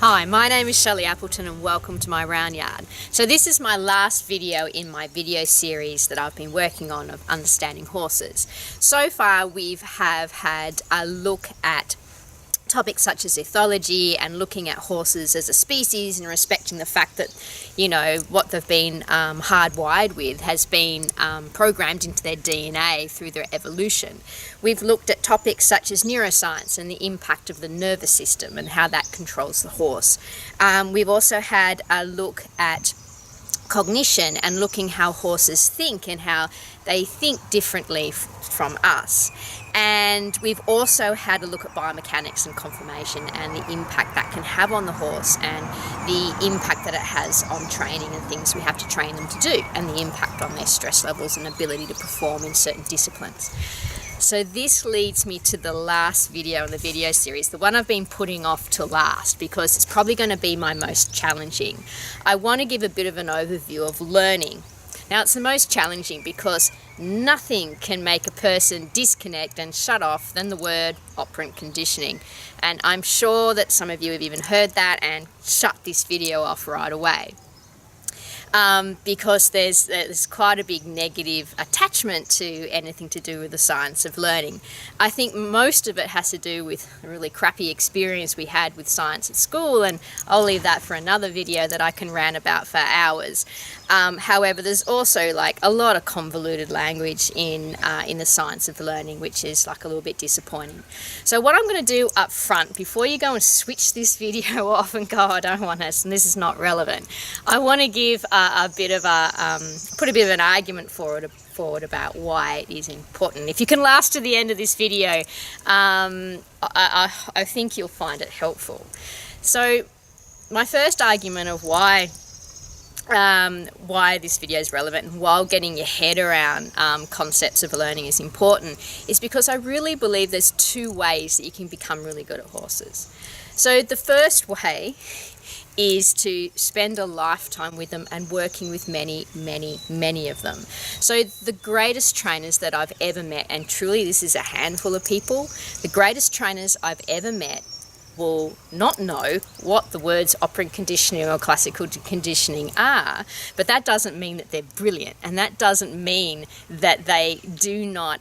Hi, my name is Shelley Appleton and welcome to my round yard. So this is my last video in my video series that I've been working on of understanding horses. So far we have had a look at topics such as ethology and looking at horses as a species and respecting the fact that, you know, what they've been hardwired with has been programmed into their DNA through their evolution. We've looked at topics such as neuroscience and the impact of the nervous system and how that controls the horse. We've also had a look at cognition and looking how horses think and how they think differently from us. And we've also had a look at biomechanics and conformation and the impact that can have on the horse and the impact that it has on training and things we have to train them to do and the impact on their stress levels and ability to perform in certain disciplines. So this leads me to the last video in the video series, the one I've been putting off to last because it's probably going to be my most challenging. I want to give a bit of an overview of learning. Now it's the most challenging because nothing can make a person disconnect and shut off than the word operant conditioning. And I'm sure that some of you have even heard that and shut this video off right away. Because there's quite a big negative attachment to anything to do with the science of learning. I think most of it has to do with a really crappy experience we had with science at school, and I'll leave that for another video that I can rant about for hours. However, there's also like a lot of convoluted language in the science of learning, which is like a little bit disappointing. So what I'm going to do up front, before you go and switch this video off and go, I don't want this and this is not relevant, I want to give a bit of put a bit of an argument forward about why it is important. If you can last to the end of this video, I think you'll find it helpful. So my first argument of why this video is relevant and while getting your head around concepts of learning is important is because I really believe there's two ways that you can become really good at horses. So the first way is to spend a lifetime with them and working with many of them. So the greatest trainers that I've ever met, and truly this is a handful of people, the greatest trainers I've ever met will not know what the words operant conditioning or classical conditioning are, but that doesn't mean that they're brilliant, and that doesn't mean that they do not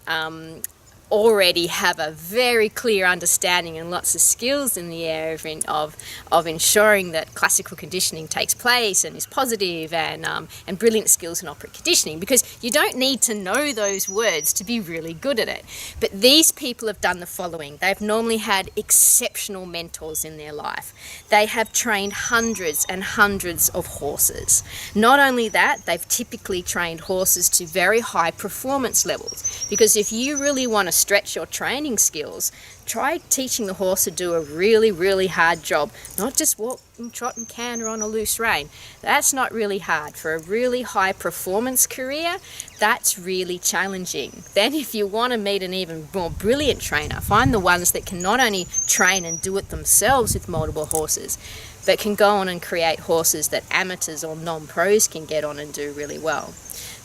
already have a very clear understanding and lots of skills in the area of ensuring that classical conditioning takes place and is positive, and brilliant skills in operant conditioning, because you don't need to know those words to be really good at it. But these people have done the following. They've normally had exceptional mentors in their life. They have trained hundreds and hundreds of horses. Not only that, they've typically trained horses to very high performance levels, because if you really want to stretch your training skills, try teaching the horse to do a really hard job, not just walk and trot and canter on a loose rein. That's not really hard. For a really high performance career, that's really challenging. Then if you want to meet an even more brilliant trainer, find the ones that can not only train and do it themselves with multiple horses, but can go on and create horses that amateurs or non-pros can get on and do really well.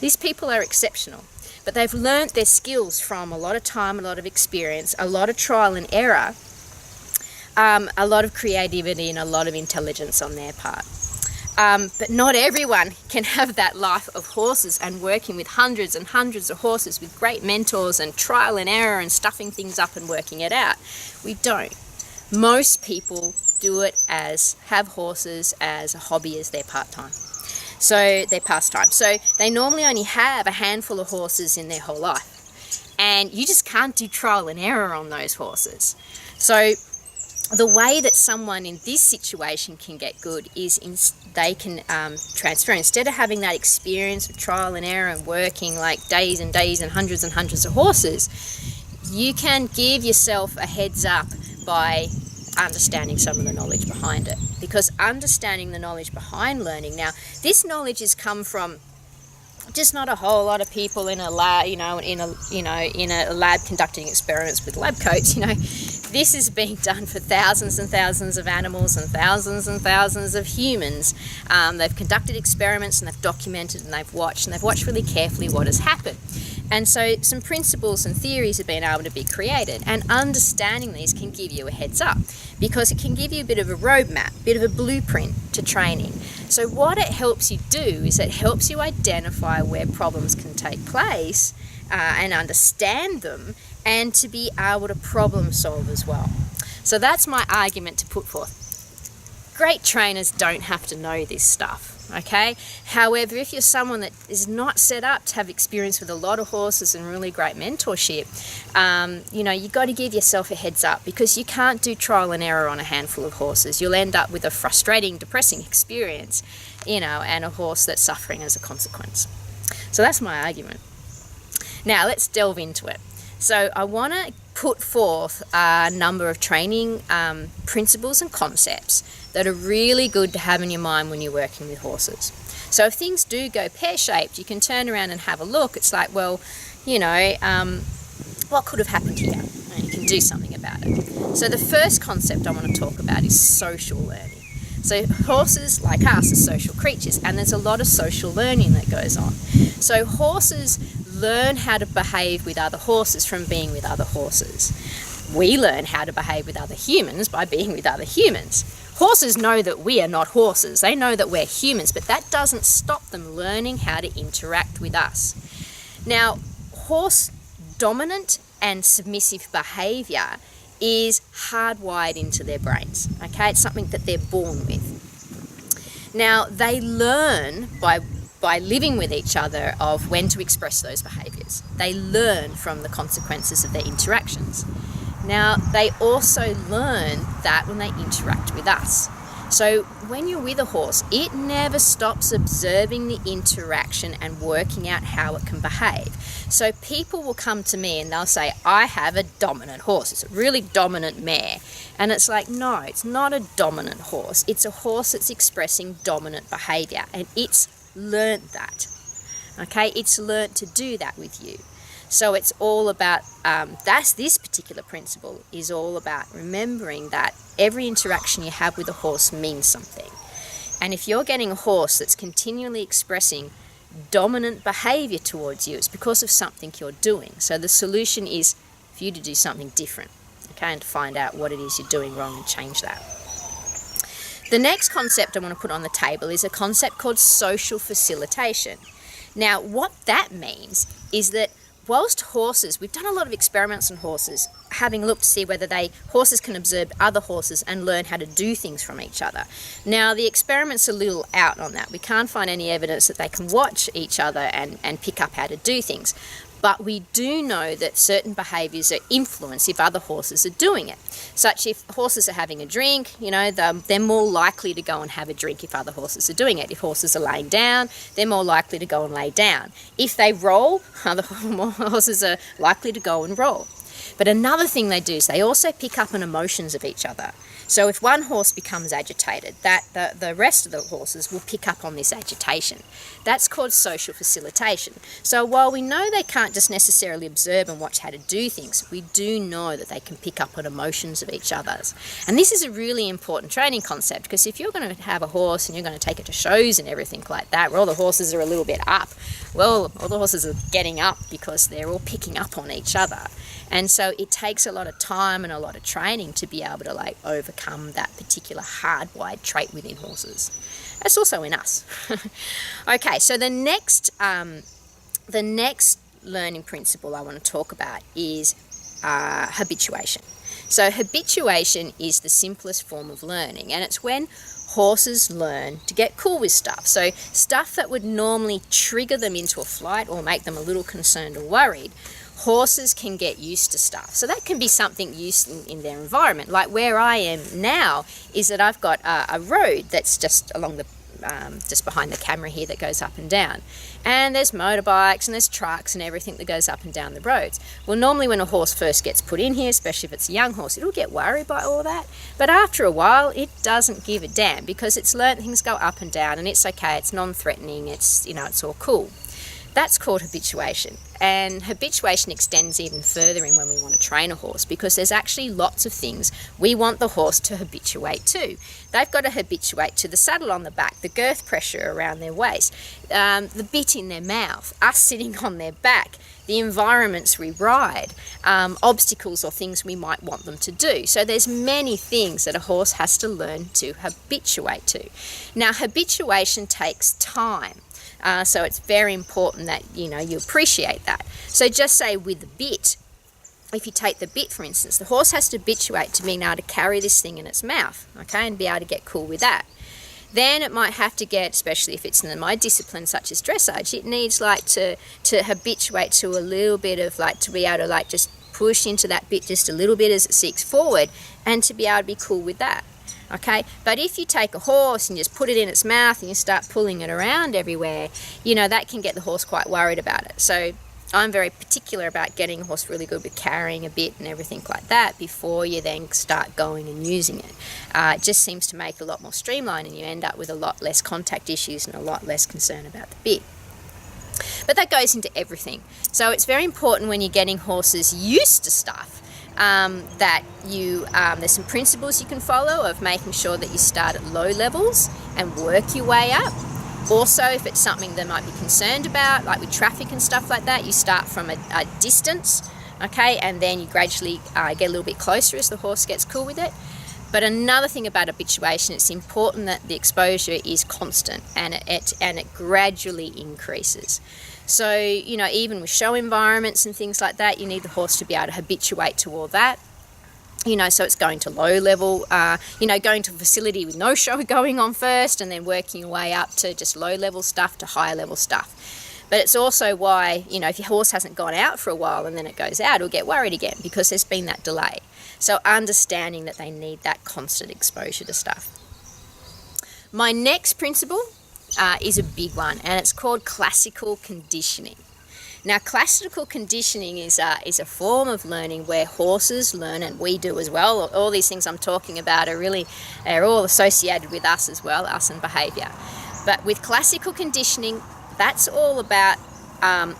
These people are exceptional. But they've learnt their skills from a lot of time, a lot of experience, a lot of trial and error, a lot of creativity and a lot of intelligence on their part. But not everyone can have that life of horses and working with hundreds and hundreds of horses with great mentors and trial and error and stuffing things up and working it out. We don't. Most people do it have horses as a hobby, as their part-time. So their pastime. So they normally only have a handful of horses in their whole life, and you just can't do trial and error on those horses. So the way that someone in this situation can get good is they can transfer. Instead of having that experience of trial and error and working like days and days and hundreds of horses, you can give yourself a heads up by understanding some of the knowledge behind it. Because understanding the knowledge behind learning, now this knowledge has come from just not a whole lot of people in a lab, in a lab conducting experiments with lab coats. This is being done for thousands and thousands of animals and thousands of humans. They've conducted experiments and they've documented and they've watched really carefully what has happened. And so some principles and theories have been able to be created, and understanding these can give you a heads up because it can give you a bit of a roadmap, a bit of a blueprint to training. So what it helps you do is it helps you identify where problems can take place and understand them, and to be able to problem solve as well. So that's my argument to put forth. Great trainers don't have to know this stuff, okay? However, if you're someone that is not set up to have experience with a lot of horses and really great mentorship, you've got to give yourself a heads up, because you can't do trial and error on a handful of horses. You'll end up with a frustrating, depressing experience, and a horse that's suffering as a consequence. So that's my argument. Now let's delve into it. So I want to put forth a number of training principles and concepts that are really good to have in your mind when you're working with horses. So if things do go pear-shaped, you can turn around and have a look. It's like, well, what could have happened here? And you can do something about it. So the first concept I want to talk about is social learning. So horses, like us, are social creatures, and there's a lot of social learning that goes on. So horses learn how to behave with other horses from being with other horses. We learn how to behave with other humans by being with other humans. Horses know that we are not horses. They know that we're humans, but that doesn't stop them learning how to interact with us. Now, horse dominant and submissive behaviour is hardwired into their brains. Okay, it's something that they're born with. Now, they learn by living with each other of when to express those behaviours. They learn from the consequences of their interactions. Now, they also learn that when they interact with us. So when you're with a horse, it never stops observing the interaction and working out how it can behave. So people will come to me and they'll say, I have a dominant horse. It's a really dominant mare. And it's like, no, it's not a dominant horse. It's a horse that's expressing dominant behaviour, and it's learnt that. Okay, it's learnt to do that with you. So it's all about, this particular principle is all about remembering that every interaction you have with a horse means something. And if you're getting a horse that's continually expressing dominant behaviour towards you, it's because of something you're doing. So the solution is for you to do something different, okay, and to find out what it is you're doing wrong and change that. The next concept I want to put on the table is a concept called social facilitation. Now, what that means is that whilst horses, we've done a lot of experiments on horses, having looked to see whether horses can observe other horses and learn how to do things from each other. Now, the experiment's a little out on that. We can't find any evidence that they can watch each other and pick up how to do things. But we do know that certain behaviours are influenced if other horses are doing it. Such if horses are having a drink, they're more likely to go and have a drink if other horses are doing it. If horses are laying down, they're more likely to go and lay down. If they roll, other horses are likely to go and roll. But another thing they do is they also pick up on emotions of each other. So if one horse becomes agitated, the rest of the horses will pick up on this agitation. That's called social facilitation. So while we know they can't just necessarily observe and watch how to do things, we do know that they can pick up on emotions of each other's. And this is a really important training concept, because if you're going to have a horse and you're going to take it to shows and everything like that, where all the horses are a little bit up, well, all the horses are getting up because they're all picking up on each other. And so it takes a lot of time and a lot of training to be able to overcome that particular hardwired trait within horses. That's also in us. Okay, so the next learning principle I want to talk about is habituation. So habituation is the simplest form of learning, and it's when horses learn to get cool with stuff. So stuff that would normally trigger them into a flight or make them a little concerned or worried, horses can get used to stuff. So that can be something used in their environment. Like where I am now is that I've got a road that's just along the just behind the camera here that goes up and down. And there's motorbikes and there's trucks and everything that goes up and down the roads. Well, normally when a horse first gets put in here, especially if it's a young horse, it'll get worried by all that. But after a while, it doesn't give a damn, because it's learned things go up and down and it's okay, it's non-threatening, it's all cool. That's called habituation. And habituation extends even further in when we want to train a horse, because there's actually lots of things we want the horse to habituate to. They've got to habituate to the saddle on the back, the girth pressure around their waist, the bit in their mouth, us sitting on their back, the environments we ride, obstacles or things we might want them to do. So there's many things that a horse has to learn to habituate to. Now, habituation takes time. So it's very important that, you appreciate that. So just say with the bit, if you take the bit, for instance, the horse has to habituate to being able to carry this thing in its mouth, okay, and be able to get cool with that. Then it might have to get, especially if it's in my discipline such as dressage, it needs to habituate to a little bit of to be able to just push into that bit just a little bit as it seeks forward, and to be able to be cool with that. Okay, but if you take a horse and just put it in its mouth and you start pulling it around everywhere, that can get the horse quite worried about it. So I'm very particular about getting a horse really good with carrying a bit and everything like that before you then start going and using it. It just seems to make a lot more streamlined, and you end up with a lot less contact issues and a lot less concern about the bit. But that goes into everything. So it's very important when you're getting horses used to stuff that there's some principles you can follow of making sure that you start at low levels and work your way up. Also, if it's something they might be concerned about, like with traffic and stuff like that, you start from a distance, okay, and then you gradually get a little bit closer as the horse gets cool with it. But another thing about habituation, it's important that the exposure is constant and it gradually increases. So, even with show environments and things like that, you need the horse to be able to habituate to all that. So it's going to low level, going to a facility with no show going on first, and then working your way up to just low level stuff to higher level stuff. But it's also why, if your horse hasn't gone out for a while and then it goes out, it'll get worried again because there's been that delay. So understanding that they need that constant exposure to stuff. My next principle is a big one, and it's called classical conditioning. Now, classical conditioning is a form of learning where horses learn, and we do as well. All these things I'm talking about are all associated with us as well, us and behaviour. But with classical conditioning, that's all about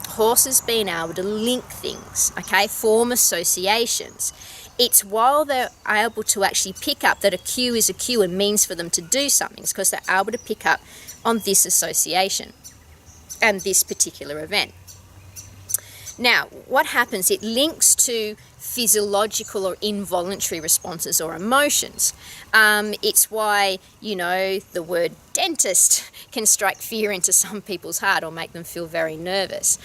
horses being able to link things, okay, form associations. It's while they're able to actually pick up that a cue is a cue and means for them to do something. It's because they're able to pick up on this association and this particular event. Now, what happens? It links to physiological or involuntary responses or emotions. It's why, the word dentist can strike fear into some people's heart or make them feel very nervous.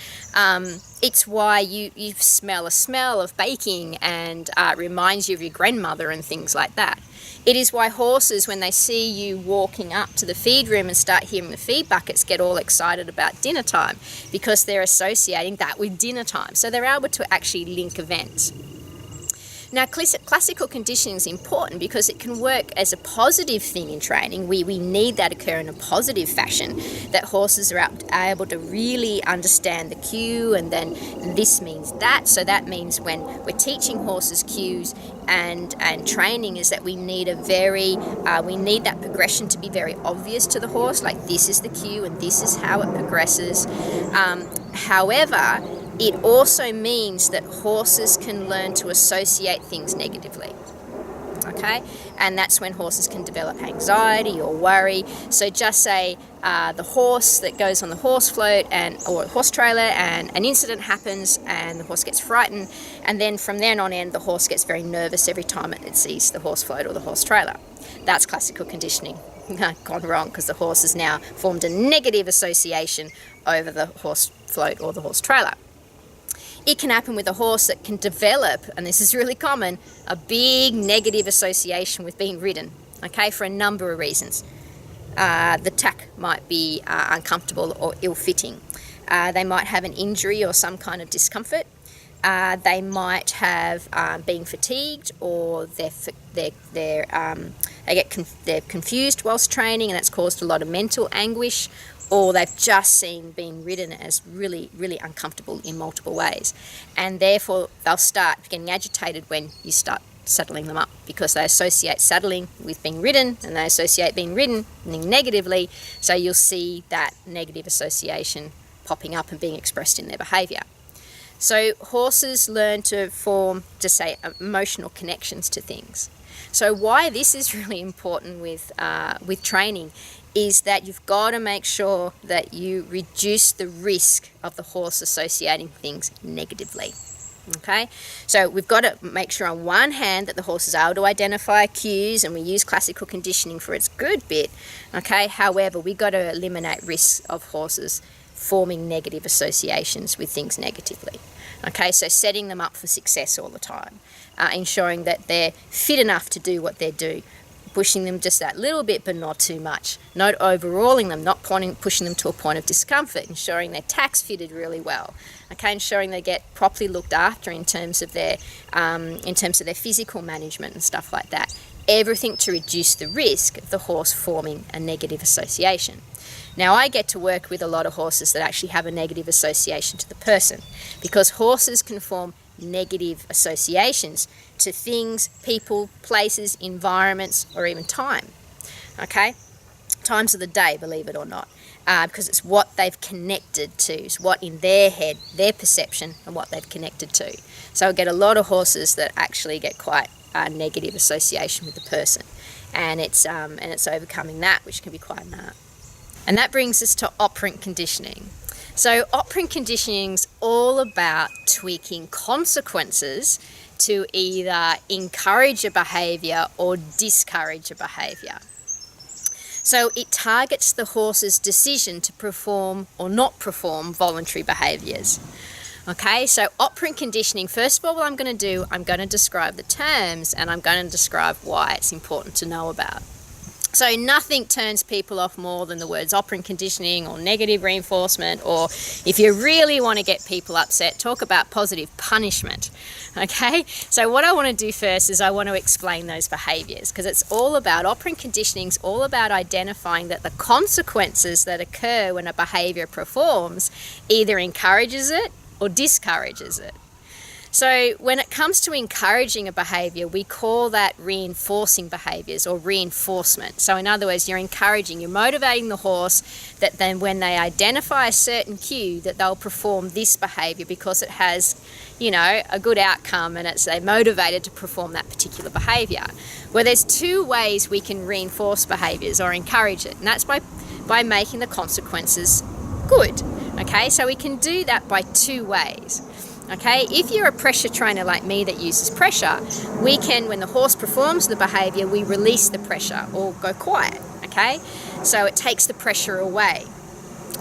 It's why you smell a smell of baking and it reminds you of your grandmother and things like that. It is why horses, when they see you walking up to the feed room and start hearing the feed buckets, get all excited about dinner time, because they're associating that with dinner time. So they're able to actually link events. Now, classical conditioning is important because it can work as a positive thing in training. We need that occur in a positive fashion, that horses are able to really understand the cue, and then this means that. So that means when we're teaching horses cues and training, is that we need that progression to be very obvious to the horse, like this is the cue and this is how it progresses. However, it also means that horses can learn to associate things negatively, okay? And that's when horses can develop anxiety or worry. So just say the horse that goes on the horse float or horse trailer, and an incident happens and the horse gets frightened, and then from then on in, the horse gets very nervous every time it sees the horse float or the horse trailer. That's classical conditioning gone wrong, because the horse has now formed a negative association over the horse float or the horse trailer. It can happen with a horse that can develop, and this is really common, a big negative association with being ridden, okay, for a number of reasons. The tack might be uncomfortable or ill-fitting. They might have an injury or some kind of discomfort. They might have been fatigued, or they're confused whilst training, and that's caused a lot of mental anguish, or they've just been ridden as really, really uncomfortable in multiple ways. And therefore, they'll start getting agitated when you start saddling them up, because they associate saddling with being ridden, and they associate being ridden negatively. So you'll see that negative association popping up and being expressed in their behaviour. So horses learn to form, emotional connections to things. So why this is really important with training is that you've got to make sure that you reduce the risk of the horse associating things negatively. Okay, so we've got to make sure on one hand that the horse is able to identify cues, and we use classical conditioning for its good bit. Okay, however, we've got to eliminate risks of horses forming negative associations with things negatively. Okay, so setting them up for success all the time, ensuring that they're fit enough to do what they do, pushing them just that little bit but not too much, not overhauling them, not pushing them to a point of discomfort, ensuring their tack's fitted really well, okay, ensuring they get properly looked after in terms of their physical management and stuff like that. Everything to reduce the risk of the horse forming a negative association. Now, I get to work with a lot of horses that actually have a negative association to the person, because horses can form negative associations to things, people, places, environments, or even time. Okay? Times of the day, believe it or not, because it's what they've connected to, it's what in their head, their perception, and what they've connected to. So I get a lot of horses that actually get quite a negative association with the person, and it's overcoming that, which can be quite an art. And that brings us to operant conditioning. So operant conditioning is all about tweaking consequences to either encourage a behaviour or discourage a behaviour. So it targets the horse's decision to perform or not perform voluntary behaviours. Okay, so operant conditioning, first of all, what I'm going to describe the terms, and I'm going to describe why it's important to know about. So nothing turns people off more than the words operant conditioning or negative reinforcement, or if you really want to get people upset, talk about positive punishment. Okay, so what I want to do first is I want to explain those behaviours, because it's all about, operant conditioning is all about identifying that the consequences that occur when a behaviour performs either encourages it or discourages it. So when it comes to encouraging a behaviour, we call that reinforcing behaviours or reinforcement. So in other words, you're encouraging, you're motivating the horse that then when they identify a certain cue that they'll perform this behaviour because it has, a good outcome, and they're motivated to perform that particular behaviour. Well, there's two ways we can reinforce behaviours or encourage it, and that's by making the consequences good. Okay, so we can do that by two ways. Okay, if you're a pressure trainer like me that uses pressure, we can, when the horse performs the behaviour, we release the pressure or go quiet. Okay, so it takes the pressure away.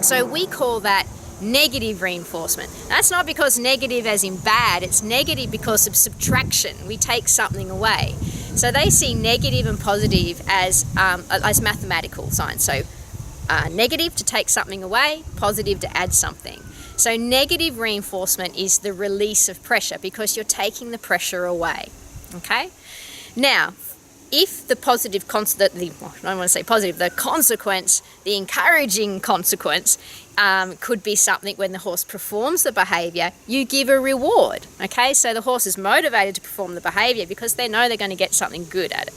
So we call that negative reinforcement. That's not because negative as in bad, it's negative because of subtraction. We take something away. So they see negative and positive as mathematical signs. So negative to take something away, positive to add something. So negative reinforcement is the release of pressure because you're taking the pressure away. Okay? Now, if the positive the consequence, the encouraging consequence, could be something when the horse performs the behaviour, you give a reward. Okay? So the horse is motivated to perform the behaviour because they know they're going to get something good at it.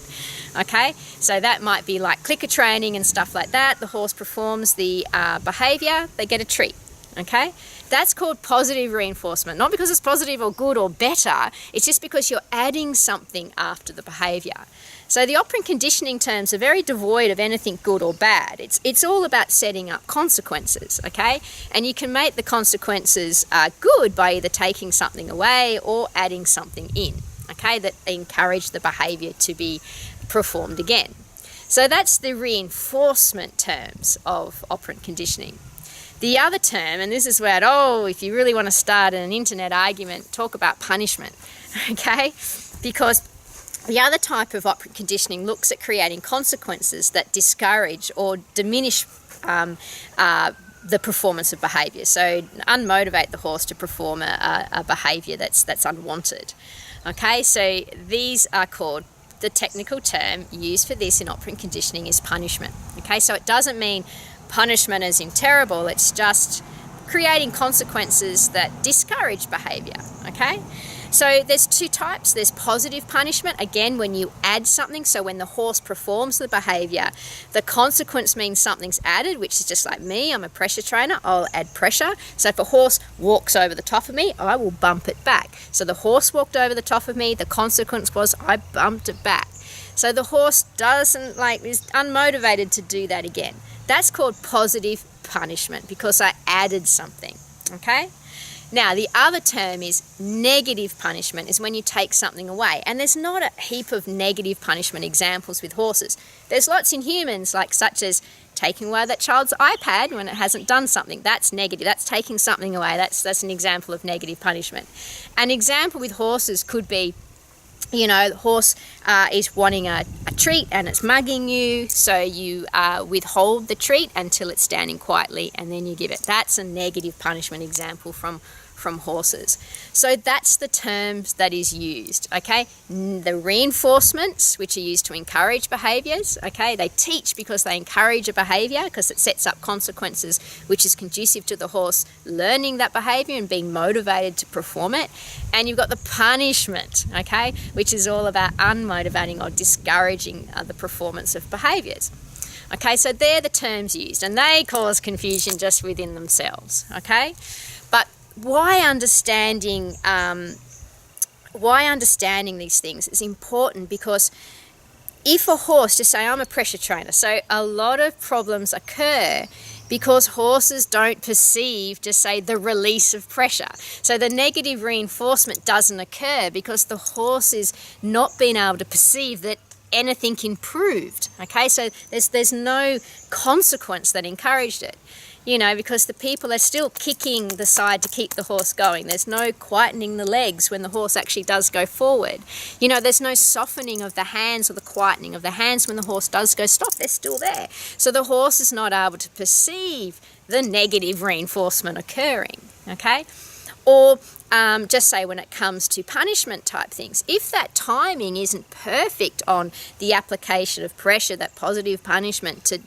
Okay? So that might be like clicker training and stuff like that. The horse performs the behaviour, they get a treat. Okay, that's called positive reinforcement, not because it's positive or good or better, it's just because you're adding something after the behaviour. So the operant conditioning terms are very devoid of anything good or bad. It's all about setting up consequences, okay? And you can make the consequences good by either taking something away or adding something in, okay, that encourage the behaviour to be performed again. So that's the reinforcement terms of operant conditioning. The other term, and this is where, if you really want to start an internet argument, talk about punishment, okay? Because the other type of operant conditioning looks at creating consequences that discourage or diminish the performance of behaviour. So unmotivate the horse to perform a behaviour that's unwanted. Okay, so these are called, the technical term used for this in operant conditioning is punishment. Okay, so it doesn't mean punishment as in terrible, it's just creating consequences that discourage behaviour, okay? So there's two types. There's positive punishment, again, when you add something. So when the horse performs the behaviour, the consequence means something's added, which is just like me, I'm a pressure trainer, I'll add pressure. So if a horse walks over the top of me, I will bump it back. So the horse walked over the top of me, the consequence was I bumped it back. So the horse is unmotivated to do that again. That's called positive punishment because I added something, okay? Now, the other term is negative punishment, is when you take something away. And there's not a heap of negative punishment examples with horses. There's lots in humans, such as taking away that child's iPad when it hasn't done something. That's negative. That's taking something away. That's an example of negative punishment. An example with horses could be, the horse is wanting a treat and it's mugging you, so you withhold the treat until it's standing quietly and then you give it. That's a negative punishment example from horses. So that's the terms that is used, okay? The reinforcements, which are used to encourage behaviours, okay? They teach because they encourage a behaviour because it sets up consequences which is conducive to the horse learning that behaviour and being motivated to perform it. And you've got the punishment, okay, which is all about unmotivating or discouraging the performance of behaviours. Okay, so they're the terms used and they cause confusion just within themselves, okay? But why understanding these things is important, because if a horse, just say I'm a pressure trainer, so a lot of problems occur because horses don't perceive, just say, the release of pressure. So the negative reinforcement doesn't occur because the horse is not being able to perceive that anything improved, okay? So there's no consequence that encouraged it. Because the people are still kicking the side to keep the horse going. There's no quietening the legs when the horse actually does go forward. There's no softening of the hands or the quietening of the hands when the horse does go stop. They're still there. So the horse is not able to perceive the negative reinforcement occurring, okay? Or just say when it comes to punishment type things, if that timing isn't perfect on the application of pressure, that positive punishment to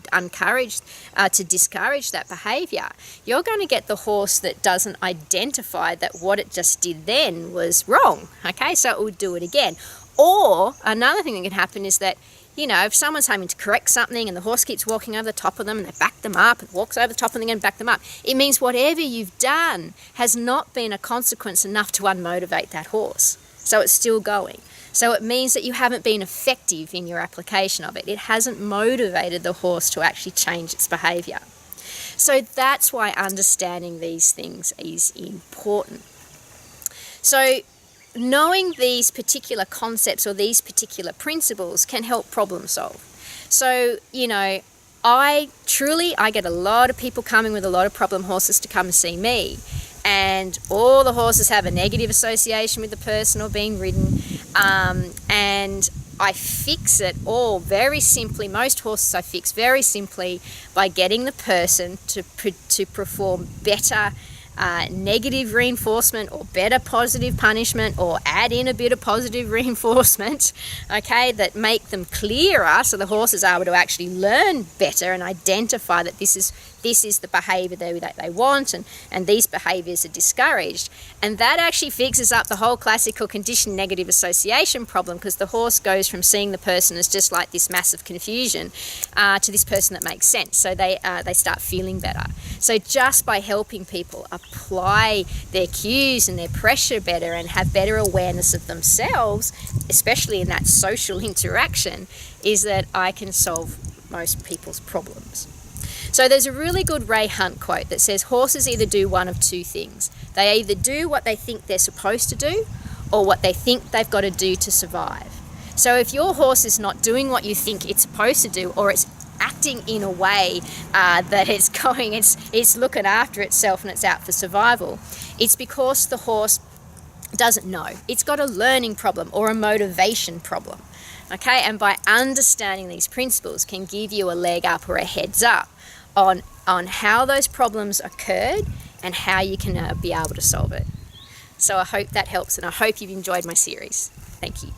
discourage that behaviour, you're going to get the horse that doesn't identify that what it just did then was wrong, okay? So it will do it again. Or another thing that can happen is that, if someone's having to correct something and the horse keeps walking over the top of them and they back them up and walks over the top of them again and back them up, it means whatever you've done has not been a consequence enough to unmotivate that horse. So it's still going. So it means that you haven't been effective in your application of it. It hasn't motivated the horse to actually change its behaviour. So that's why understanding these things is important. So knowing these particular concepts or these particular principles can help problem solve. So, I get a lot of people coming with a lot of problem horses to come and see me, and all the horses have a negative association with the person or being ridden, and I fix it all very simply. Most horses I fix very simply by getting the person to perform better negative reinforcement or better positive punishment, or add in a bit of positive reinforcement, okay, that make them clearer so the horse is able to actually learn better and identify that this is the behaviour that they want, and these behaviours are discouraged. And that actually fixes up the whole classical conditioned negative association problem, because the horse goes from seeing the person as just like this massive confusion to this person that makes sense. So they start feeling better. So just by helping people apply their cues and their pressure better and have better awareness of themselves, especially in that social interaction, is that I can solve most people's problems. So there's a really good Ray Hunt quote that says horses either do one of two things. They either do what they think they're supposed to do, or what they think they've got to do to survive. So if your horse is not doing what you think it's supposed to do, or it's acting in a way that it's looking after itself and it's out for survival, it's because the horse doesn't know. It's got a learning problem or a motivation problem. Okay, and by understanding these principles can give you a leg up or a heads up on how those problems occurred and how you can be able to solve it. So I hope that helps, and I hope you've enjoyed my series. Thank you.